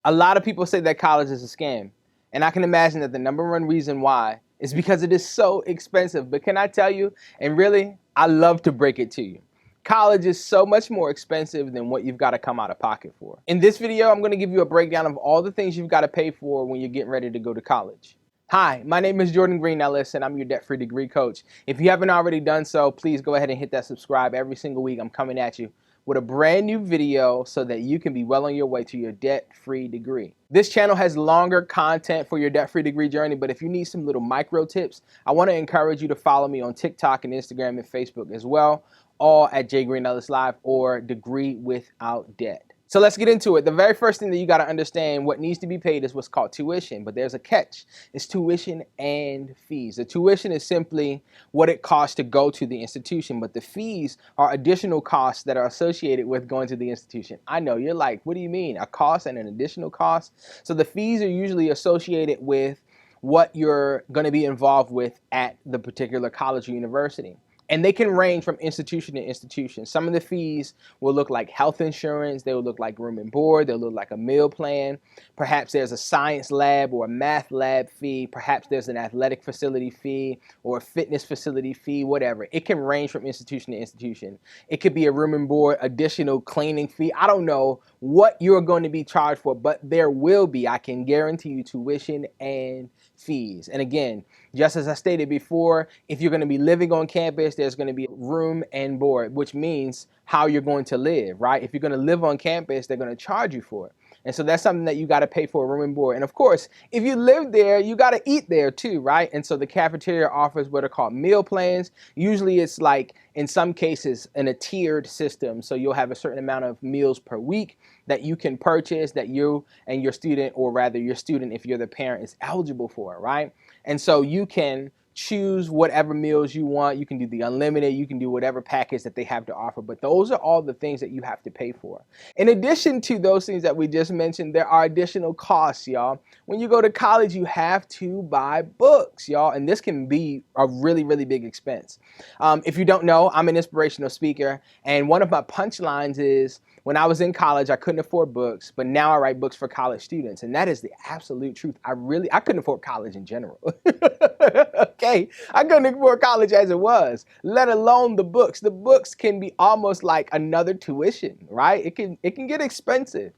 A lot of people say that college is a scam, and I can imagine that the number one reason why is because it is so expensive. But can I tell you, and really, I love to break it to you, college is so much more expensive than what you've got to come out of pocket for. In this video, I'm going to give you a breakdown of all the things you've got to pay for when you're getting ready to go to college. Hi, my name is Jordan Green-Ellis, and I'm your debt-free degree coach. If you haven't already done so, please go ahead and hit that subscribe. Every single week, I'm coming at you with a brand new video so that you can be well on your way to your debt-free degree. This channel has longer content for your debt-free degree journey, but if you need some little micro tips, I want to encourage you to follow me on TikTok and Instagram and Facebook as well, all at J Green-Ellis Live or Degree Without Debt. So let's get into it. The very first thing that you got to understand, what needs to be paid is what's called tuition, but there's a catch. It's tuition and fees. The tuition is simply what it costs to go to the institution, but the fees are additional costs that are associated with going to the institution. I know, you're like, what do you mean? A cost and an additional cost? So the fees are usually associated with what you're going to be involved with at the particular college or university. And they can range from institution to institution. Some of the fees will look like health insurance. They will look like room and board. They'll look like a meal plan. Perhaps there's a science lab or a math lab fee. Perhaps there's an athletic facility fee or a fitness facility fee, whatever. It can range from institution to institution. It could be a room and board, additional cleaning fee. I don't know what you're going to be charged for, but there will be, I can guarantee you, tuition and fees. And again, just as I stated before, if you're going to be living on campus, there's going to be room and board, which means how you're going to live, right? If you're going to live on campus, they're going to charge you for it. And so that's something that you got to pay for, room and board. And of course, if you live there, you got to eat there too, right? And so the cafeteria offers what are called meal plans. Usually it's like, in some cases, in a tiered system. So you'll have a certain amount of meals per week that you can purchase that you and your student, or rather your student, if you're the parent, is eligible for, right? And so you can choose whatever meals you want. You can do the unlimited, you can do whatever package that they have to offer, but those are all the things that you have to pay for. In addition to those things that we just mentioned, there are additional costs, y'all. When you go to college, you have to buy books, y'all, and this can be a really, really big expense. If you don't know, I'm an inspirational speaker, and one of my punchlines is, when I was in college, I couldn't afford books, but now I write books for college students. And that is the absolute truth. I couldn't afford college in general. Okay, I couldn't afford college as it was, let alone the books. The books can be almost like another tuition, right? It can get expensive.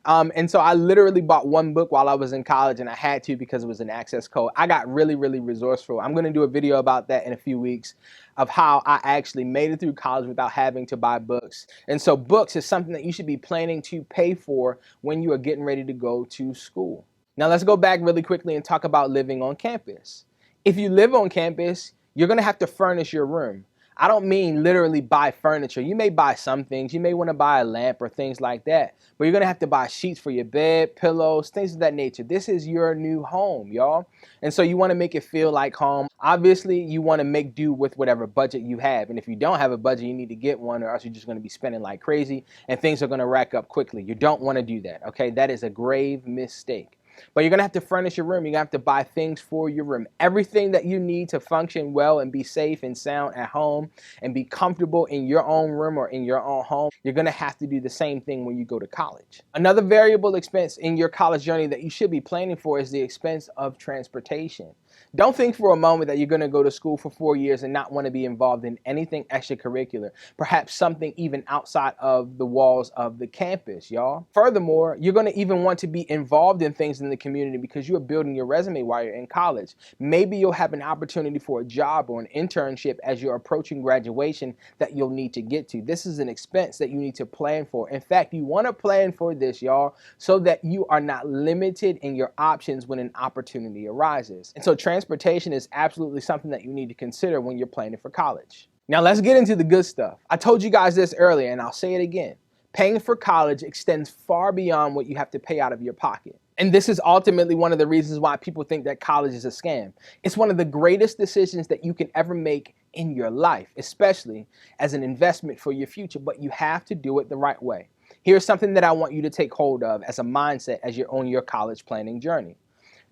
And so I literally bought one book while I was in college, and I had to because it was an access code. I got really, really resourceful. I'm going to do a video about that in a few weeks of how I actually made it through college without having to buy books. And so books is something that you should be planning to pay for when you are getting ready to go to school. Now let's go back really quickly and talk about living on campus. If you live on campus, you're going to have to furnish your room. I don't mean literally buy furniture. You may buy some things. You may want to buy a lamp or things like that. But you're going to have to buy sheets for your bed, pillows, things of that nature. This is your new home, y'all. And so you want to make it feel like home. Obviously, you want to make do with whatever budget you have. And if you don't have a budget, you need to get one, or else you're just going to be spending like crazy and things are going to rack up quickly. You don't want to do that, okay? That is a grave mistake. But you're going to have to furnish your room. You're going to have to buy things for your room. Everything that you need to function well and be safe and sound at home and be comfortable in your own room or in your own home, you're going to have to do the same thing when you go to college. Another variable expense in your college journey that you should be planning for is the expense of transportation. Don't think for a moment that you're going to go to school for 4 years and not want to be involved in anything extracurricular, perhaps something even outside of the walls of the campus, y'all. Furthermore, you're going to even want to be involved in things in the community because you are building your resume while you're in college. Maybe you'll have an opportunity for a job or an internship as you're approaching graduation that you'll need to get to. This is an expense that you need to plan for. In fact, you want to plan for this, y'all, so that you are not limited in your options when an opportunity arises. And so transportation is absolutely something that you need to consider when you're planning for college. Now let's get into the good stuff. I told you guys this earlier, and I'll say it again. Paying for college extends far beyond what you have to pay out of your pocket. And this is ultimately one of the reasons why people think that college is a scam. It's one of the greatest decisions that you can ever make in your life, especially as an investment for your future, but you have to do it the right way. Here's something that I want you to take hold of as a mindset as you're on your college planning journey.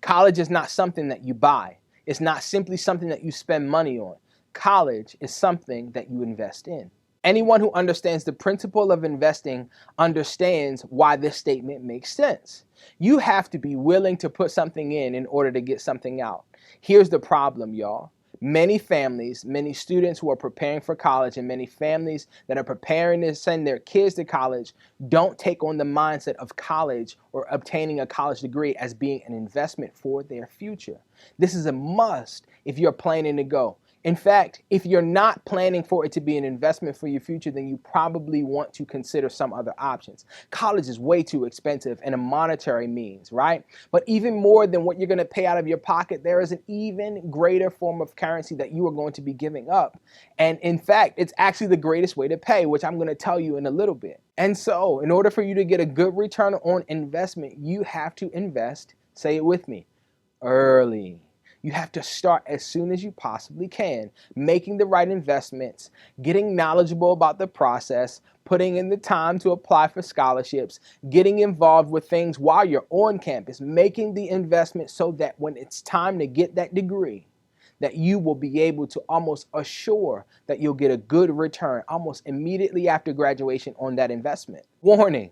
College is not something that you buy. It's not simply something that you spend money on. College is something that you invest in. Anyone who understands the principle of investing understands why this statement makes sense. You have to be willing to put something in order to get something out. Here's the problem, y'all. Many families, many students who are preparing for college, and many families that are preparing to send their kids to college don't take on the mindset of college or obtaining a college degree as being an investment for their future. This is a must if you're planning to go. In fact, if you're not planning for it to be an investment for your future, then you probably want to consider some other options. College is way too expensive in a monetary means, right? But even more than what you're going to pay out of your pocket, there is an even greater form of currency that you are going to be giving up. And in fact, it's actually the greatest way to pay, which I'm going to tell you in a little bit. And so, in order for you to get a good return on investment, you have to invest, say it with me, early. You have to start as soon as you possibly can, making the right investments, getting knowledgeable about the process, putting in the time to apply for scholarships, getting involved with things while you're on campus, making the investment so that when it's time to get that degree, that you will be able to almost assure that you'll get a good return almost immediately after graduation on that investment. Warning.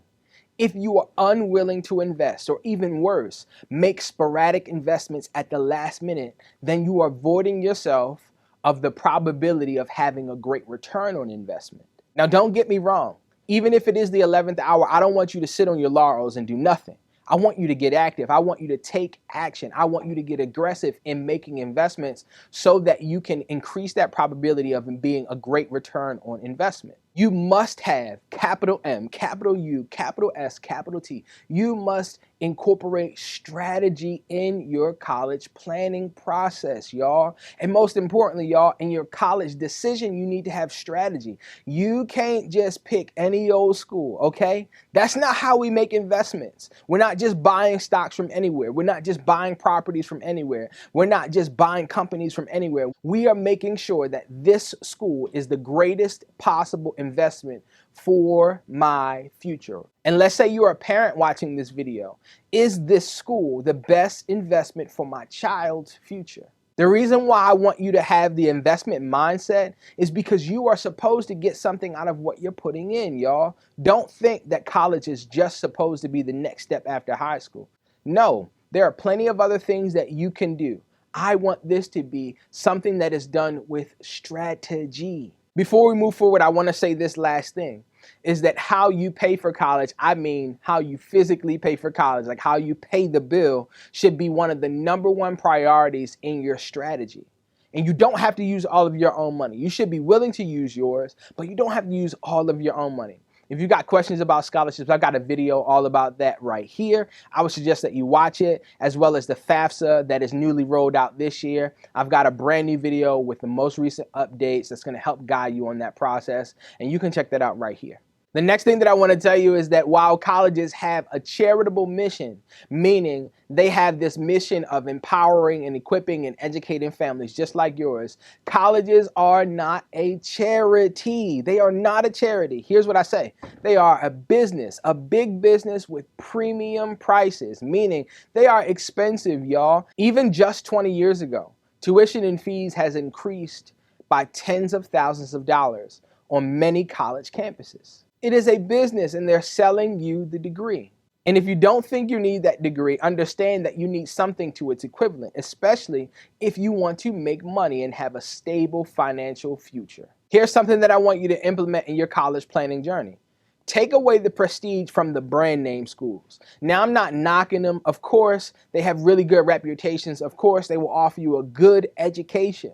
If you are unwilling to invest, or even worse, make sporadic investments at the last minute, then you are voiding yourself of the probability of having a great return on investment. Now, don't get me wrong. Even if it is the 11th hour, I don't want you to sit on your laurels and do nothing. I want you to get active. I want you to take action. I want you to get aggressive in making investments so that you can increase that probability of being a great return on investment. You must have capital M, capital U, capital S, capital T. You must incorporate strategy in your college planning process, y'all. And most importantly, y'all, in your college decision, you need to have strategy. You can't just pick any old school, okay? That's not how we make investments. We're not just buying stocks from anywhere. We're not just buying properties from anywhere. We're not just buying companies from anywhere. We are making sure that this school is the greatest possible investment for my future. And let's say you're a parent watching this video. Is this school the best investment for my child's future? The reason why I want you to have the investment mindset is because you are supposed to get something out of what you're putting in, y'all. Don't think that college is just supposed to be the next step after high school. No, there are plenty of other things that you can do. I want this to be something that is done with strategy. Before we move forward, I want to say this last thing, is that how you pay for college, I mean how you physically pay for college, like how you pay the bill, should be one of the number one priorities in your strategy. And you don't have to use all of your own money. You should be willing to use yours, but you don't have to use all of your own money. If you got questions about scholarships, I got a video all about that right here. I would suggest that you watch it, as well as the FAFSA that is newly rolled out this year. I've got a brand new video with the most recent updates that's going to help guide you on that process, and you can check that out right here. The next thing that I want to tell you is that while colleges have a charitable mission, meaning they have this mission of empowering and equipping and educating families just like yours, colleges are not a charity. They are not a charity. Here's what I say. They are a business, a big business with premium prices, meaning they are expensive, y'all. Even just 20 years ago, tuition and fees has increased by tens of thousands of dollars on many college campuses. It is a business and they're selling you the degree. And if you don't think you need that degree, understand that you need something to its equivalent, especially if you want to make money and have a stable financial future. Here's something that I want you to implement in your college planning journey. Take away the prestige from the brand name schools. Now, I'm not knocking them. Of course, they have really good reputations. Of course, they will offer you a good education.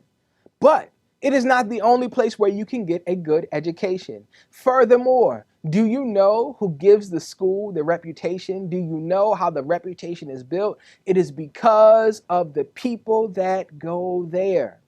But it is not the only place where you can get a good education. Furthermore, do you know who gives the school the reputation? Do you know how the reputation is built? It is because of the people that go there.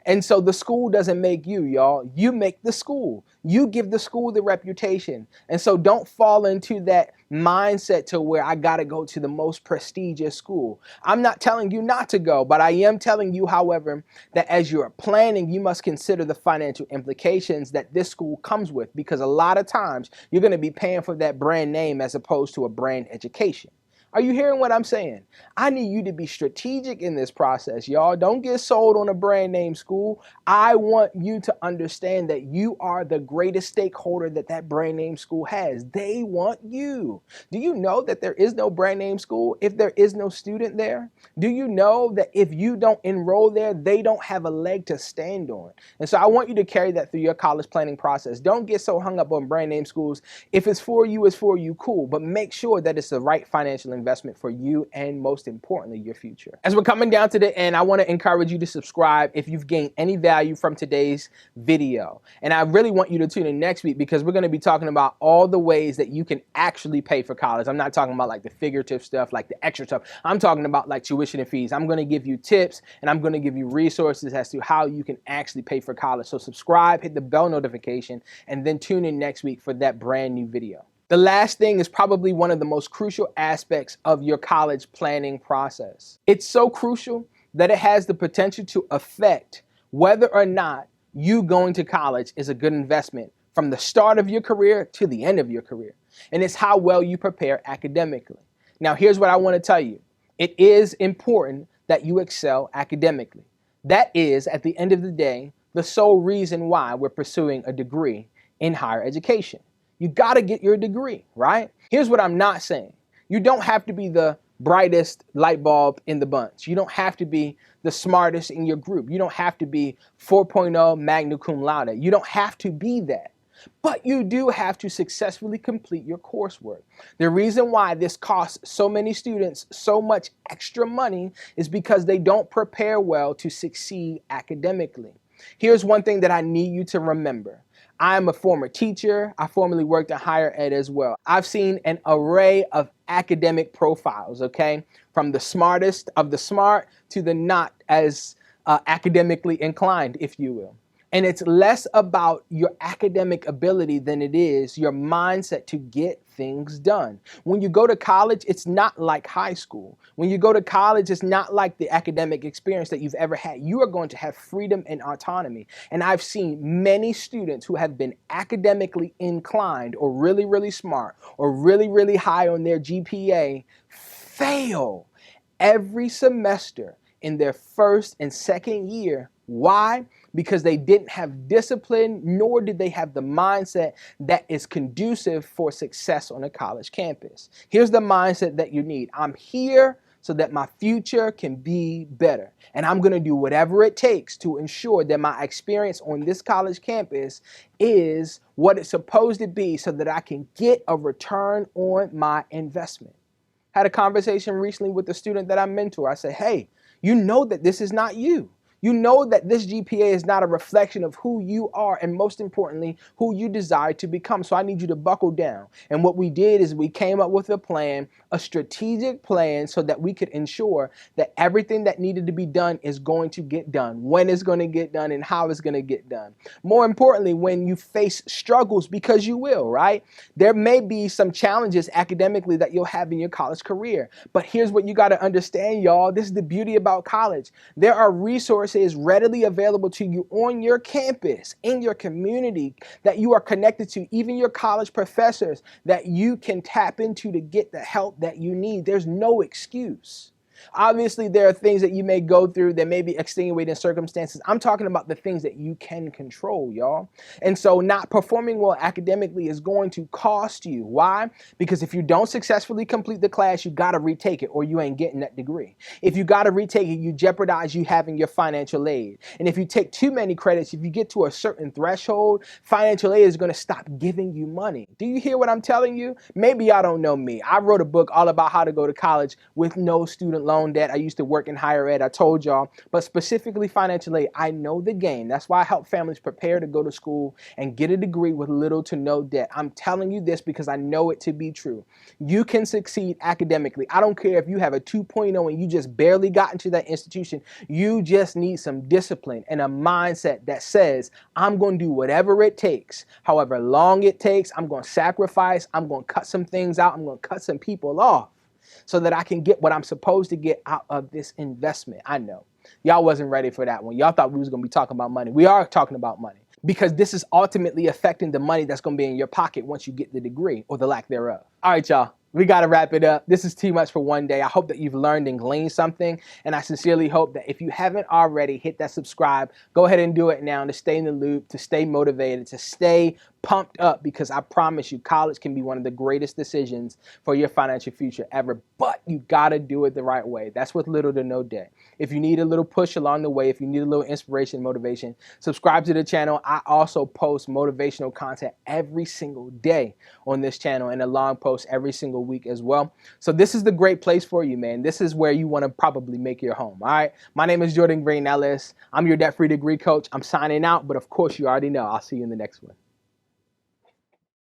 And so the school doesn't make you, y'all. You make the school. You give the school the reputation. And so don't fall into that mindset to where I got to go to the most prestigious school. I'm not telling you not to go, but I am telling you, however, that as you're planning, you must consider the financial implications that this school comes with, because a lot of times you're going to be paying for that brand name as opposed to a brand education. Are you hearing what I'm saying? I need you to be strategic in this process, y'all. Don't get sold on a brand name school. I want you to understand that you are the greatest stakeholder that that brand name school has. They want you. Do you know that there is no brand name school if there is no student there? Do you know that if you don't enroll there, they don't have a leg to stand on? And so I want you to carry that through your college planning process. Don't get so hung up on brand name schools. If it's for you, cool. But make sure that it's the right financial investment for you and, most importantly, your future. As we're coming down to the end, I want to encourage you to subscribe if you've gained any value from today's video. And I really want you to tune in next week because we're going to be talking about all the ways that you can actually pay for college. I'm not talking about like the figurative stuff, like the extra stuff. I'm talking about like tuition and fees. I'm going to give you tips and I'm going to give you resources as to how you can actually pay for college. So subscribe, hit the bell notification, and then tune in next week for that brand new video. The last thing is probably one of the most crucial aspects of your college planning process. It's so crucial that it has the potential to affect whether or not you going to college is a good investment from the start of your career to the end of your career. And it's how well you prepare academically. Now, here's what I want to tell you. It is important that you excel academically. That is, at the end of the day, the sole reason why we're pursuing a degree in higher education. You got to get your degree, right? Here's what I'm not saying. You don't have to be the brightest light bulb in the bunch. You don't have to be the smartest in your group. You don't have to be 4.0 magna cum laude. You don't have to be that. But you do have to successfully complete your coursework. The reason why this costs so many students so much extra money is because they don't prepare well to succeed academically. Here's one thing that I need you to remember. I'm a former teacher. I formerly worked in higher ed as well. I've seen an array of academic profiles, okay? From the smartest of the smart to the not as academically inclined, if you will. And it's less about your academic ability than it is your mindset to get things done. When you go to college, it's not like high school. When you go to college, it's not like the academic experience that you've ever had. You are going to have freedom and autonomy. And I've seen many students who have been academically inclined or really, really smart or really, really high on their GPA fail every semester in their first and second year. Why? Because they didn't have discipline, nor did they have the mindset that is conducive for success on a college campus. Here's the mindset that you need. I'm here so that my future can be better. And I'm going to do whatever it takes to ensure that my experience on this college campus is what it's supposed to be so that I can get a return on my investment. I had a conversation recently with a student that I mentor. I said, hey, you know that this is not you. You know that this GPA is not a reflection of who you are and, most importantly, who you desire to become. So I need you to buckle down. And what we did is we came up with a plan, a strategic plan, so that we could ensure that everything that needed to be done is going to get done, when it's going to get done, and how it's going to get done. More importantly, when you face struggles, because you will, right? There may be some challenges academically that you'll have in your college career. But here's what you got to understand, y'all. This is the beauty about college. There are resources readily available to you on your campus, in your community, that you are connected to, even your college professors, that you can tap into to get the help that you need. There's no excuse. Obviously, there are things that you may go through that may be extenuating circumstances. I'm talking about the things that you can control, y'all. And so not performing well academically is going to cost you. Why? Because if you don't successfully complete the class, you got to retake it or you ain't getting that degree. If you got to retake it, you jeopardize you having your financial aid. And if you take too many credits, if you get to a certain threshold, financial aid is going to stop giving you money. Do you hear what I'm telling you? Maybe y'all don't know me. I wrote a book all about how to go to college with no student loan debt. I used to work in higher ed, I told y'all, but specifically financial aid, I know the game. That's why I help families prepare to go to school and get a degree with little to no debt. I'm telling you this because I know it to be true. You can succeed academically. I don't care if you have a 2.0 and you just barely got into that institution. You just need some discipline and a mindset that says, I'm going to do whatever it takes, however long it takes. I'm going to sacrifice. I'm going to cut some things out. I'm going to cut some people off, so that I can get what I'm supposed to get out of this investment. I know. Y'all wasn't ready for that one. Y'all thought we was going to be talking about money. We are talking about money because this is ultimately affecting the money that's going to be in your pocket once you get the degree or the lack thereof. All right, y'all. We got to wrap it up. This is too much for one day. I hope that you've learned and gleaned something. And I sincerely hope that if you haven't already, hit that subscribe. Go ahead and do it now to stay in the loop, to stay motivated, to stay pumped up, because I promise you, college can be one of the greatest decisions for your financial future ever. But you got to do it the right way. That's with little to no debt. If you need a little push along the way, if you need a little inspiration, motivation, subscribe to the channel. I also post motivational content every single day on this channel and a long post every single week as well. So this is the great place for you, man. This is where you want to probably make your home. All right. My name is Jordan Green-Ellis. I'm your debt-free degree coach. I'm signing out, but of course you already know. I'll see you in the next one.